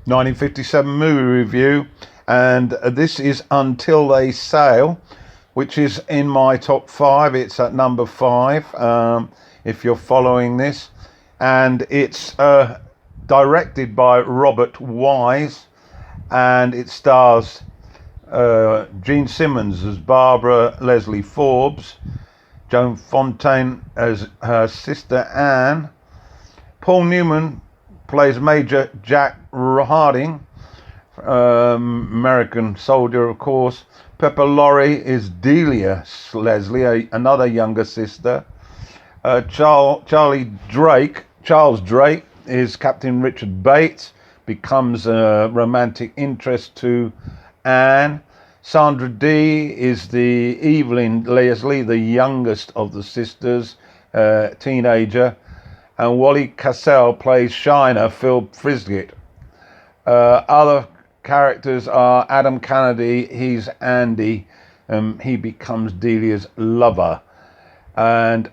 1957 movie review, and this is Until They Sail, which is in my top five. It's at number five, if you're following this, and it's directed by Robert Wise, and it stars Gene Simmons as Barbara Leslie Forbes, Joan Fontaine as her sister Anne, Paul Newman plays Major Jack Harding, American soldier, of course. Pepper Laurie is Delia Leslie, another younger sister. Charles Drake is Captain Richard Bates, becomes a romantic interest to Anne. Sandra Dee is the Evelyn Leslie, the youngest of the sisters, teenager. And Wally Cassell plays Shiner, Phil Frisgett. Other characters are Adam Kennedy, he's Andy, he becomes Delia's lover. And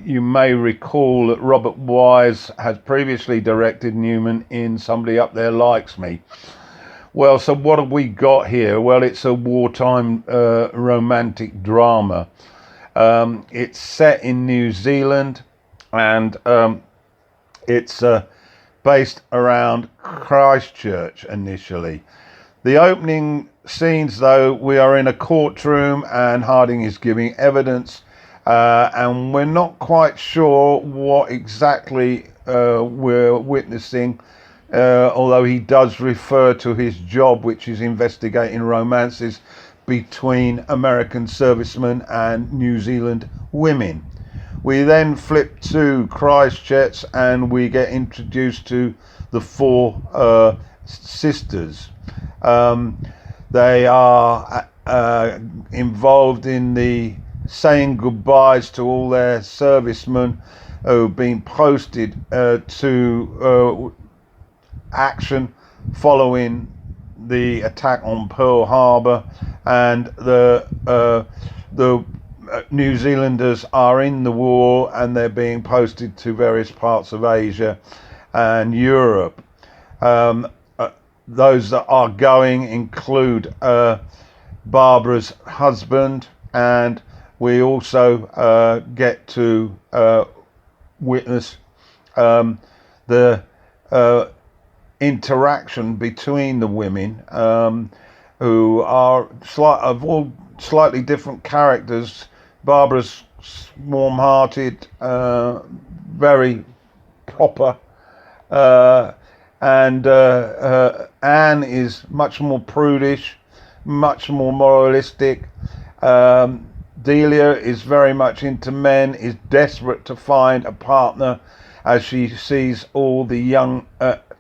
you may recall that Robert Wise has previously directed Newman in Somebody Up There Likes Me. Well, so what have we got here? Well, it's a wartime romantic drama. It's set in New Zealand, and it's based around Christchurch initially. The opening scenes, though, we are in a courtroom and Harding is giving evidence, and we're not quite sure what exactly we're witnessing, although he does refer to his job, which is investigating romances between American servicemen and New Zealand women. We then flip to Christchurch and we get introduced to the four sisters. They are involved in the saying goodbyes to all their servicemen who've been posted to action following the attack on Pearl Harbor, and the New Zealanders are in the war and they're being posted to various parts of Asia and Europe. Those that are going include Barbara's husband, and we also get to witness the interaction between the women, who are of all slightly different characters. Barbara's warm-hearted, very proper, and Anne is much more prudish, much more moralistic. Delia is very much into men, is desperate to find a partner as she sees all the young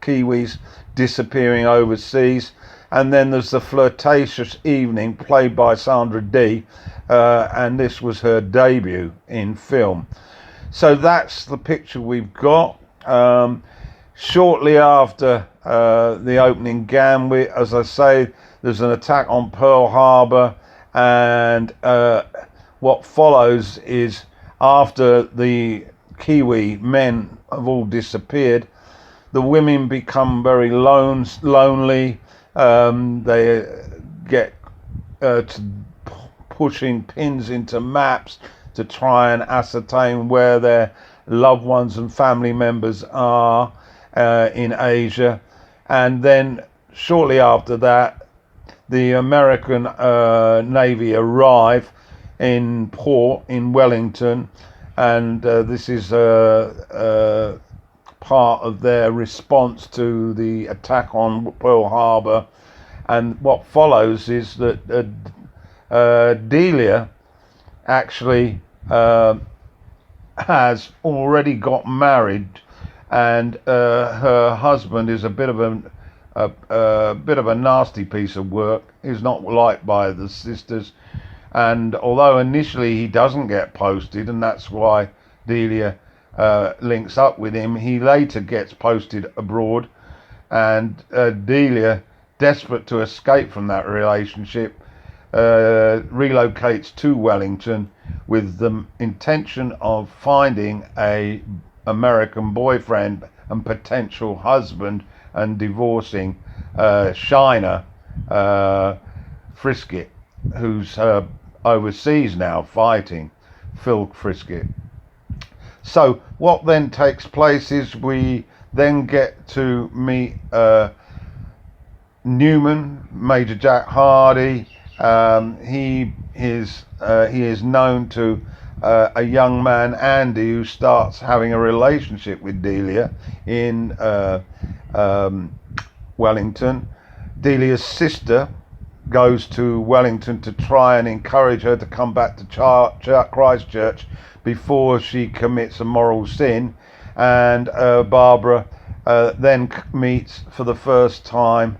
Kiwis disappearing overseas. And then there's the flirtatious evening played by Sandra Dee, and this was her debut in film. So that's the picture we've got. Shortly after the opening gambit, as I say, there's an attack on Pearl Harbor, and what follows is, after the Kiwi men have all disappeared, the women become very lonely. They get to pushing pins into maps to try and ascertain where their loved ones and family members are in Asia. And then shortly after that, the American Navy arrive in port in Wellington, and this is part of their response to the attack on Pearl Harbor. And what follows is that Delia actually has already got married, and her husband is a bit of a nasty piece of work. He's not liked by the sisters, and although initially he doesn't get posted, and that's why Delia links up with him, he later gets posted abroad, and Delia, desperate to escape from that relationship, relocates to Wellington with the intention of finding a American boyfriend and potential husband and divorcing Shiner Frisket, who's overseas now fighting Phil Frisket. So what then takes place is we then get to meet Newman, Major Jack Hardy. He is known to a young man, Andy, who starts having a relationship with Delia in Wellington. Delia's sister goes to Wellington to try and encourage her to come back to Christchurch before she commits a moral sin, and Barbara then meets for the first time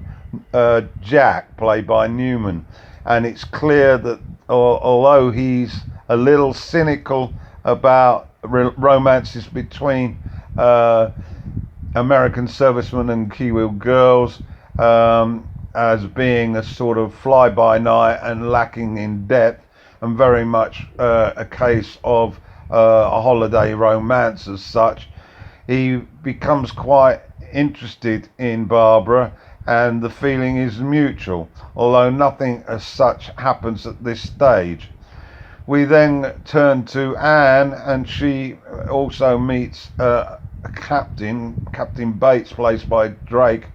Jack, played by Newman, and it's clear that although he's a little cynical about romances between American servicemen and Kiwi girls, as being a sort of fly-by-night and lacking in depth, and very much a case of a holiday romance as such, he becomes quite interested in Barbara, and the feeling is mutual, although nothing as such happens at this stage. We then turn to Anne, and she also meets Captain Bates, played by Drake,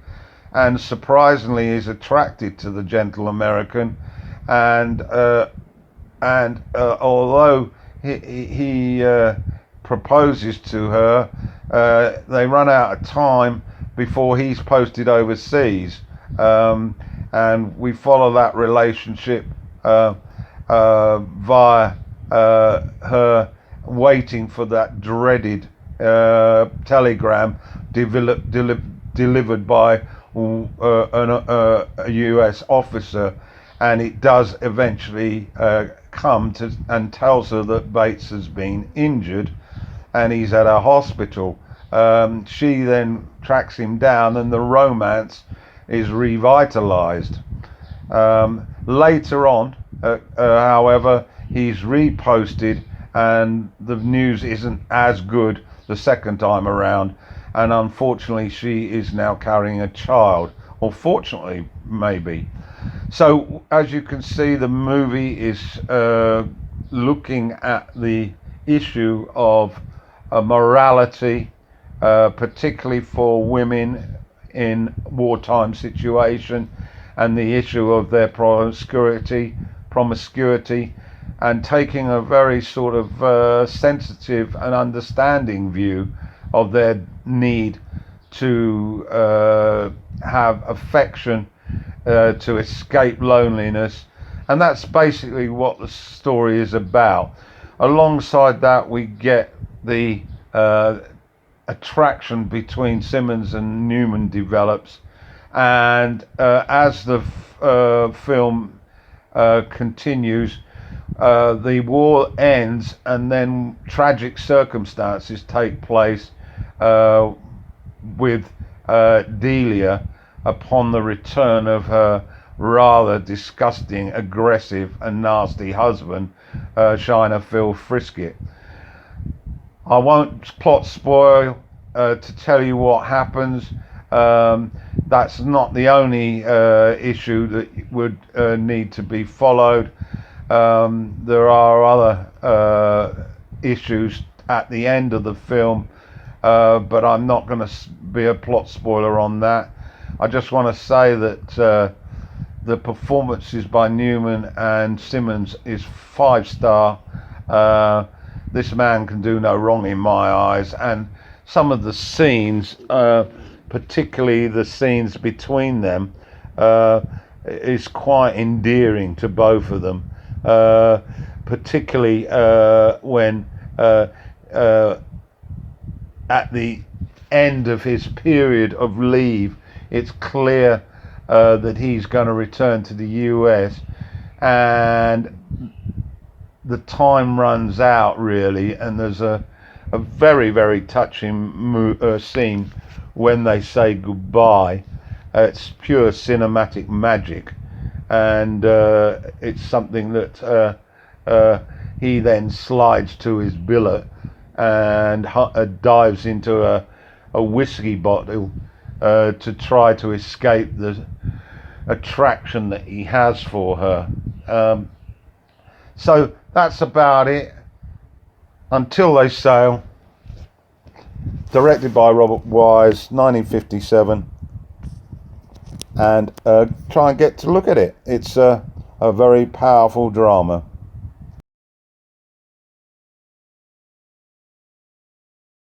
and surprisingly is attracted to the gentle American, and although he proposes to her, they run out of time before he's posted overseas, and we follow that relationship via her waiting for that dreaded telegram delivered by a US officer, and it does eventually come to and tells her that Bates has been injured and he's at a hospital. She then tracks him down, and the romance is revitalized. Later on, however, he's reposted, and the news isn't as good the second time around, and unfortunately she is now carrying a child, or fortunately maybe. So as you can see, the movie is looking at the issue of morality, particularly for women in wartime situation, and the issue of their promiscuity, and taking a very sort of sensitive and understanding view of their need to have affection, to escape loneliness, and that's basically what the story is about. Alongside that, we get the attraction between Simmons and Newman develops, and as the film continues, the war ends, and then tragic circumstances take place with Delia upon the return of her rather disgusting, aggressive and nasty husband, Shiner Phil Frisket. I won't plot spoil to tell you what happens. That's not the only issue that would need to be followed. There are other issues at the end of the film, but I'm not going to be a plot spoiler on that. I just want to say that the performances by Newman and Simmons is 5-star. This man can do no wrong in my eyes, and some of the scenes, particularly the scenes between them, is quite endearing to both of them, particularly when at the end of his period of leave, it's clear that he's going to return to the US, and the time runs out really, and there's a very, very touching scene when they say goodbye. It's pure cinematic magic, and it's something that he then slides to his billet and dives into a whiskey bottle to try to escape the attraction that he has for her. So that's about it. Until They Sail, directed by Robert Wise, 1957, and try and get to look at it. It's a very powerful drama.